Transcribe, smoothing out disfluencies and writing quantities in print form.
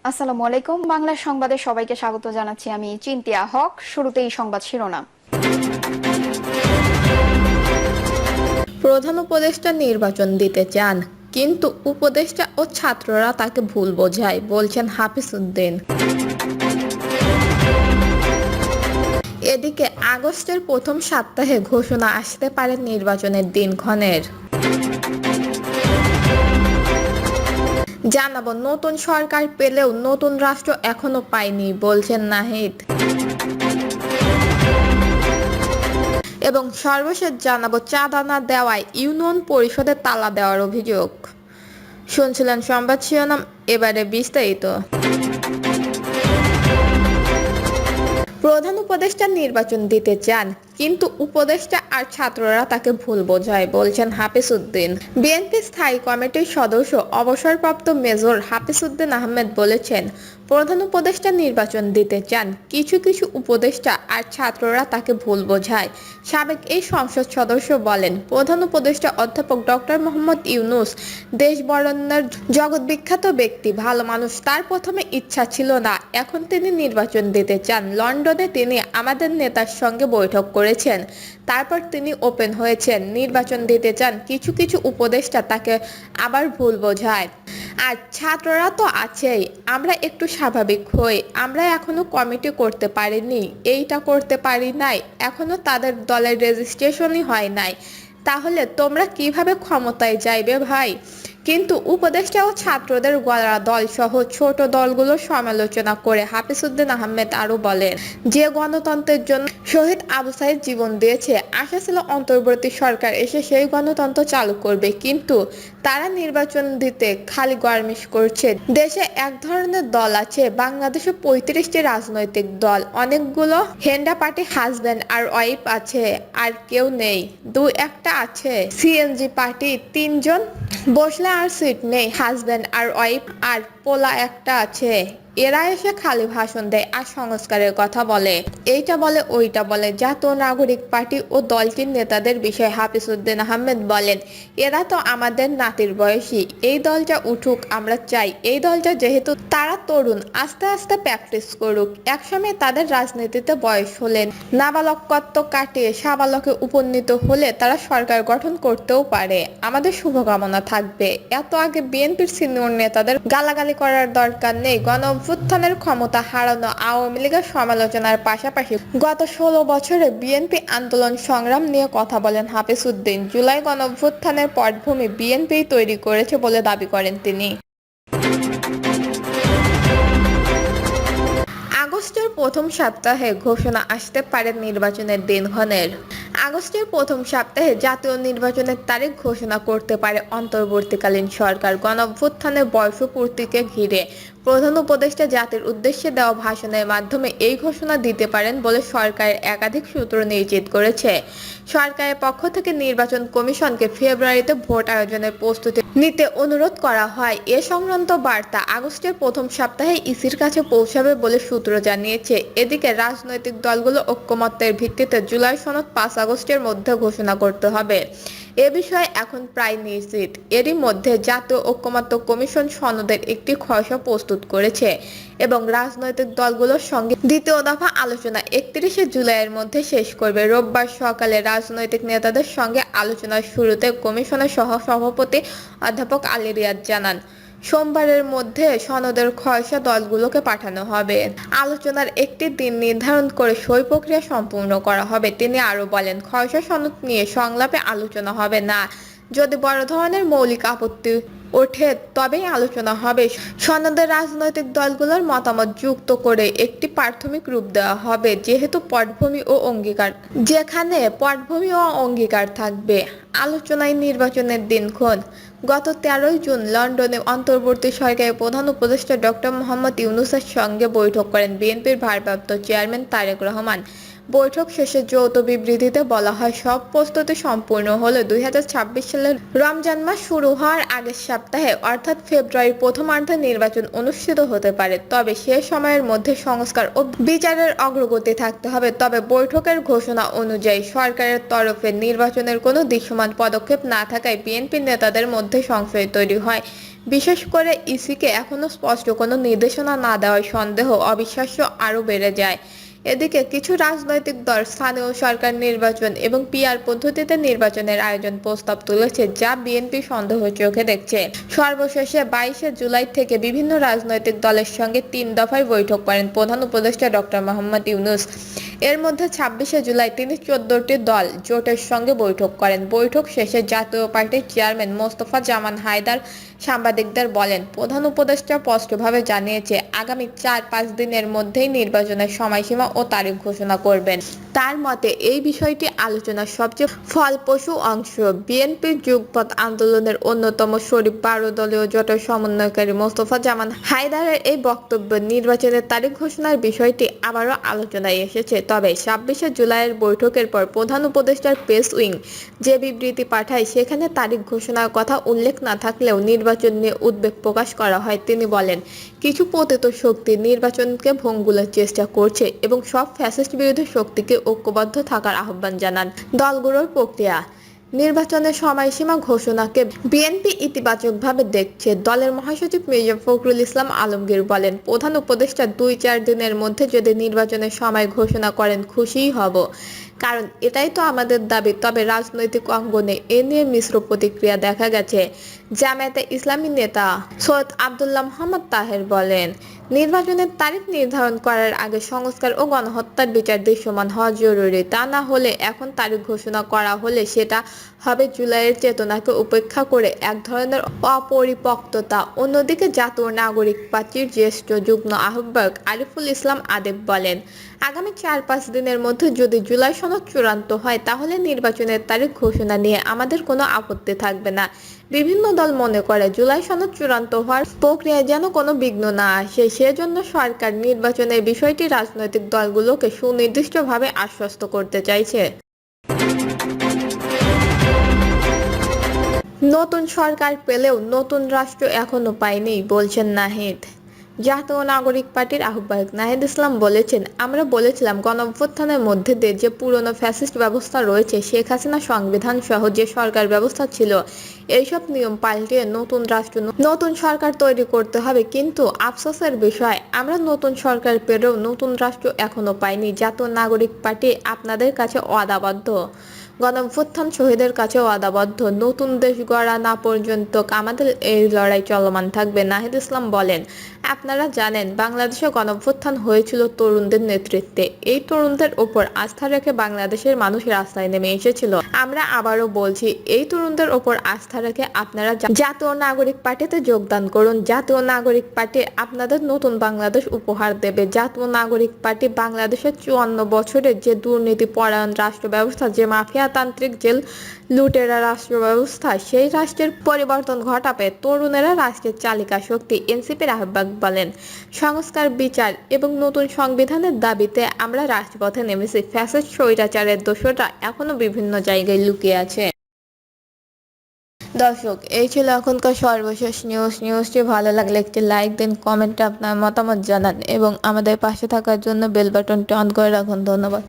আসসালামু আলাইকুম। বাংলা সংবাদে সবাইকে স্বাগত জানাচ্ছি। আমি চিন্তিয়া হক। শুরুতেই সংবাদ শিরোনাম। প্রধান উপদেষ্টা নির্বাচন দিতে চান, কিন্তু উপদেষ্টা ও ছাত্ররা তাকে ভুল বোঝায়, বলছেন হাফিজ উদ্দিন। এদিকে আগস্টের প্রথম সপ্তাহে ঘোষণা আসতে পারে নির্বাচনের দিনক্ষণের। জানাবো, নতুন সরকার পেলেও নতুন রাষ্ট্র এখনো পায়নি, বলছেন নাহিদ। এবং সর্বশেষ জানাবো, চাঁদা না দেওয়ায় ইউনিয়ন পরিষদে তালা দেওয়ার অভিযোগ। শুনছিলেন সংবাদ শিরোনাম, এবারে বিস্তারিত। প্রধান উপদেষ্টা নির্বাচন দিতে চান, কিন্তু উপদেষ্টা আর ছাত্ররা তাকে ভুল বোঝায়, বলছেন হাফিজ উদ্দিন। বিএনপি স্থায়ী কমিটির সদস্য অবসরপ্রাপ্ত মেজর হাফিজ উদ্দিন আহমেদ বলেছেন, প্রধান উপদেষ্টা নির্বাচন দিতে চান, কিছু কিছু উপদেষ্টা আর ছাত্ররা তাকে ভুল বোঝায়। সাবেক এই সংসদ সদস্য বলেন, প্রধান উপদেষ্টা অধ্যাপক ডক্টর মোহাম্মদ ইউনূস দেশ বরেণ্যের জগৎবিখ্যাত ব্যক্তি, ভালো মানুষ। তার প্রথমে ইচ্ছা ছিল না, এখন তিনি নির্বাচন দিতে চান। লন্ডনে তিনি আমাদের নেতার সঙ্গে বৈঠক করেছেন, তারপর তিনি ওপেন হয়েছেন, নির্বাচন দিতে চান। কিছু কিছু উপদেষ্টা তাকে আবার ভুল বোঝায়। আর ছাত্ররা তো আছেই, আমরা একটু স্বাভাবিক হই। আমরা এখনো কমিটি করতে পারিনি, এইটা করতে পারি নাই, এখনো তাদের দলের রেজিস্ট্রেশনই হয় নাই। তাহলে তোমরা কিভাবে ক্ষমতায় যাইবে ভাই? কিন্তু উপদেষ্টা ও ছাত্রদের গড়া দল সহ ছোট দলগুলোর সমালোচনা করে হাফিজ উদ্দিন আহমেদ আরো বলেন, যে গণতন্ত্রের জন্য শহীদ আবু সাইদ জীবন দিয়েছে, আশা ছিল অন্তর্বর্তী সরকার এসে সেই গণতন্ত্র চালু করবে, কিন্তু তারা নির্বাচন দিতে খালি গরমিশ করছে। দেশে এক ধরনের দল আছে, বাংলাদেশে 35টি রাজনৈতিক দল, অনেকগুলো হেন্ডা পার্টি, হাজব্যান্ড আর ওয়াইফ আছে, আর কেউ নেই। দু একটা আছে সিএনজি পার্টি, 3 জন বসলে আর সিট নেই, হাজব্যান্ড আর ওয়াইফ আর পোলা একটা আছে। এরা এসে খালি ভাষণ দেয় আর সংস্কারের কথা বলে, এইটা বলে ওইটা বলে। জাতীয় নাগরিক পার্টি ও দলটির নেতাদের বিষয়ে হাফিজ উদ্দিন আহমেদ বলেন, এরা তো আমাদের নাতির বয়সী, এই দলটা উঠুক আমরা চাই। এই দলটা যেহেতু তারা তরুণ, আস্তে আস্তে প্র্যাকটিস করুক, একসময় তাদের রাজনীতিতে বয়স হলে, নাবালকত্ব কাটিয়ে সাবালকে উপনীত হলে তারা সরকার গঠন করতেও পারে। আমাদের শুভকামনা থাকবে। এত আগে বিএনপির সিনিয়র নেতাদের গালাগালি করার দরকার নেই। গণঅভ্যুত্থানের ক্ষমতা হারানো আওয়ামী লীগের সমালোচনার পাশাপাশি গত 16 বছরে বিএনপি আন্দোলন সংগ্রাম নিয়ে কথা বলেন হাফিজ উদ্দিন। জুলাই গণঅভ্যুত্থানের পটভূমি বিএনপি তৈরি করেছে বলে দাবি করেন তিনি। আগস্টের প্রথম সপ্তাহে ঘোষণা আসতে পারে নির্বাচনের দিনক্ষণের। আগস্টের প্রথম সপ্তাহে জাতীয় নির্বাচনের তারিখ ঘোষণা করতে পারে অন্তর্বর্তীকালীন সরকার। গণঅভ্যুত্থানের বর্ষপূর্তিকে ঘিরে প্রধান উপদেষ্টা জাতির উদ্দেশ্যে দেওয়া ভাষণের মাধ্যমে এই ঘোষণা দিতে পারেন বলে সরকারের একাধিক সূত্র নিশ্চিত করেছে। সরকারের পক্ষ থেকে নির্বাচন কমিশনকে ফেব্রুয়ারিতে ভোট আয়োজনের প্রস্তুতি নিতে অনুরোধ করা হয়। এ সংক্রান্ত বার্তা আগস্টের প্রথম সপ্তাহে ইসির কাছে পৌঁছাবে বলে সূত্র জানিয়েছে। এদিকে রাজনৈতিক দলগুলো ঐকমত্যের ভিত্তিতে জুলাই সনদ 5 আগস্টের মধ্যে ঘোষণা করতে হবে, এ বিষয়ে এখন প্রায় নিশ্চিত। এরই মধ্যে জাতীয় ঐকমত্য কমিশন সনদের একটি খসড়া প্রস্তুত করেছে এবং রাজনৈতিক দলগুলোর সঙ্গে দ্বিতীয় দফা আলোচনা 31শে জুলাইয়ের মধ্যে শেষ করবে। রোববার সকালে রাজনৈতিক নেতাদের সঙ্গে আলোচনার শুরুতে কমিশনের সহ-সভাপতি অধ্যাপক আলী রিয়াদ জানান, সোমবারের মধ্যে সনদের খসড়া দলগুলোকে পাঠানো হবে। আলোচনার একটি দিন নির্ধারণ করে সই প্রক্রিয়া সম্পূর্ণ করা হবে। তিনি আরো বলেন, খসড়া সনদ নিয়ে সংলাপে আলোচনা হবে না। যদি বড় ধরনের মৌলিক আপত্তি ওঠে তবেই আলোচনা হবে। সনদে রাজনৈতিক দলগুলোর মতামত যুক্ত করে একটি প্রাথমিক রূপ দেওয়া হবে, যেহেতু পটভূমি ও অঙ্গীকার, যেখানে পটভূমি ও অঙ্গীকার থাকবে। আলোচনায় নির্বাচনের দিনক্ষণ। গত 13 জুন লন্ডনে অন্তর্বর্তী সরকারের প্রধান উপদেষ্টা ডক্টর মোহাম্মদ ইউনূসের সঙ্গে বৈঠক করেন বিএনপির ভারপ্রাপ্ত চেয়ারম্যান তারেক রহমান। বৈঠক শেষে যৌথ বিবৃতিতে বলা হয়, সব প্রস্তুতি সম্পূর্ণ হলে 2026 সালের রমজান মাস শুরু হওয়ার আগের সপ্তাহে অর্থাৎ ফেব্রুয়ারির প্রথমার্ধে নির্বাচন অনুষ্ঠিত হতে পারে। তবে সে সময়ের মধ্যে সংস্কার ও বিচারের অগ্রগতি থাকতে হবে। তবে বৈঠকের ঘোষণা অনুযায়ী সরকারের তরফে নির্বাচনের কোনো দৃশ্যমান পদক্ষেপ না থাকায় বিএনপি নেতাদের মধ্যে সংশয় তৈরি হয়। বিশেষ করে ইসিকে এখনো স্পষ্ট কোনো নির্দেশনা না দেওয়ার সন্দেহ অবিশ্বাস্য আরও বেড়ে যায়। এদিকে কিছু রাজনৈতিক দল স্থানীয় সরকার নির্বাচন এবং পিআর পদ্ধতিতে নির্বাচনের আয়োজন প্রস্তাব তুলেছে, যা বিএনপি সন্দেহ চোখে দেখছে। সর্বশেষে 22শে জুলাই থেকে বিভিন্ন রাজনৈতিক দলের সঙ্গে 3 দফায় বৈঠক করেন প্রধান উপদেষ্টা ডক্টর মোহাম্মদ ইউনূস। এর মধ্যে 26শে জুলাই তিনি 14টি দল জোটের সঙ্গে বৈঠক করেন। বৈঠক শেষে জাতীয় পার্টির চেয়ারম্যান মোস্তফা জামান হায়দার সাংবাদিকদের বলেন, প্রধান উপদেষ্টা স্পষ্টভাবে জানিয়েছে আগামী 4-5 দিনের মধ্যেই নির্বাচনের সময়সীমা ও তারিখ ঘোষণা করবেন। তার মতে এই বিষয়টি আলোচনার সবচেয়ে ফলপ্রসূ অংশ। বিএনপির যুগপৎ আন্দোলনের অন্যতম শরিক 12 দলীয় জোটের সমন্বয়কারী মোস্তফা জামান হায়দারের এই বক্তব্য নির্বাচনের তারিখ ঘোষণার বিষয়টি আবারও আলোচনায় এসেছে। তবে 26শে জুলাইয়ের বৈঠকের পর প্রধান উপদেষ্টার প্রেস উইং যে বিবৃতি পাঠায় সেখানে তারিখ ঘোষণার কথা উল্লেখ না থাকলেও নির্বাচন নিয়ে উদ্বেগ প্রকাশ করা হয়। তিনি বলেন, কিছু পতিত শক্তি নির্বাচনকে ভঙ্গুরের চেষ্টা করছে এবং সব ফ্যাসিস্ট বিরোধী শক্তিকে ঐক্যবদ্ধ থাকার আহ্বান জানান। দলগুলোর প্রক্রিয়া নির্বাচনের সময়সীমা ঘোষণাকে বিএনপি ইতিবাচকভাবে দেখছে। দলের মহাসচিব মির্জা ফখরুল ইসলাম আলমগীর বলেন, প্রধান উপদেষ্টা 2-4 দিনের মধ্যে যদি নির্বাচনের সময় ঘোষণা করেন খুশিই হব, কারণ এটাই তো আমাদের দাবি। তবে রাজনৈতিক অঙ্গনে এ নিয়ে মিশ্র প্রতিক্রিয়া দেখা গেছে। জামায়াতে ইসলামী নেতা সৈয়দ আব্দুল্লাহ মোহাম্মদ তাহের বলেন, নির্বাচনের তারিখ নির্ধারণ করার আগে সংস্কার ও গণহত্যার বিচার দৃশ্যমান হওয়া জরুরি। তা না হলে এখন তারিখ ঘোষণা করা হলে সেটা হবে জুলাইয়ের চেতনাকে উপেক্ষা করে এক ধরনের অপরিপক্কতা। অন্যদিকে জাতীয় নাগরিক পার্টির জ্যেষ্ঠ যুগ্ম আহ্বায়ক আরিফুল ইসলাম আদেব বলেন, আগামী 4-5 দিনের মধ্যে যদি জুলাই সনদ চূড়ান্ত হয় তাহলে নির্বাচনের তারিখ ঘোষণা নিয়ে আমাদের কোনো আপত্তি থাকবে না। বিভিন্ন দল মনে করে জুলাই সনদ চূড়ান্ত হওয়ার প্রক্রিয়ায় যেন কোনো বিঘ্ন না আসে, সেজন্য সরকার নির্বাচনের বিষয়টি রাজনৈতিক দলগুলোকে সুনির্দিষ্টভাবে আশ্বস্ত করতে চাইছে। নতুন সরকার পেলেও নতুন রাষ্ট্র এখনো পায়নি বলছেন নাহিদ। জাতীয় নাগরিক পার্টির আহ্বায়ক নাহিদ ইসলাম বলেছেন, আমরা বলেছিলাম গণঅভ্যুত্থানের মধ্যে দিয়ে যে পুরনো ফ্যাসিস্ট ব্যবস্থা রয়েছে, শেখ হাসিনা সংবিধান সহ যে সরকার ব্যবস্থা ছিল, এইসব নিয়ম পাল্টিয়ে নতুন রাষ্ট্র নতুন সরকার তৈরি করতে হবে। কিন্তু আফসোসের বিষয়, আমরা নতুন সরকার পেলেও নতুন রাষ্ট্র এখনো পাইনি। জাতীয় নাগরিক পার্টি আপনাদের কাছে ওয়াদাবদ্ধ, গণঅভ্যুত্থান শহীদের কাছে ওয়াদাবদ্ধ। নতুন দেশ গড়া না পর্যন্ত আমাদের এই লড়াই চলমান থাকবে। নাহিদ ইসলাম বলেন, আপনারা জানেন বাংলাদেশে গণঅভ্যুত্থান হয়েছিল তরুণদের নেতৃত্বে। এই তরুণদের ওপর আস্থা রেখে বাংলাদেশের মানুষ রাস্তায় নেমে এসেছিল। আমরা আবারও বলছি, এই তরুণদের ওপর আস্থা রেখে আপনারা জাতীয় নাগরিক পার্টিতে যোগদান করুন। জাতীয় নাগরিক পার্টি আপনাদের নতুন বাংলাদেশ উপহার দেবে। জাতীয় নাগরিক পার্টি বাংলাদেশের 54 বছরের যে দুর্নীতি পরায়ণ রাষ্ট্র ব্যবস্থা, যে মাফিয়াতান্ত্রিক জেল লুটেরা রাষ্ট্র ব্যবস্থা, সেই রাষ্ট্রের পরিবর্তন ঘটাবে তরুণেরা রাষ্ট্রের চালিকা শক্তি। এনসিপির আহ্বায়ক বলেন, সংস্কার, বিচার এবং নতুন সংবিধানের দাবিতে আমরা রাজপথে নেমেছি। ফ্যাসিস্ট স্বৈরাচারের দোষরা এখনো বিভিন্ন জায়গায় লুকিয়ে আছে। দর্শক, এই ছিল এখনকার সর্বশেষ নিউজটি ভালো লাগলে একটি লাইক দিন, কমেন্টে আপনার মতামত জানান এবং আমাদের পাশে থাকার জন্য বেল বাটনটি অন করে রাখুন। ধন্যবাদ।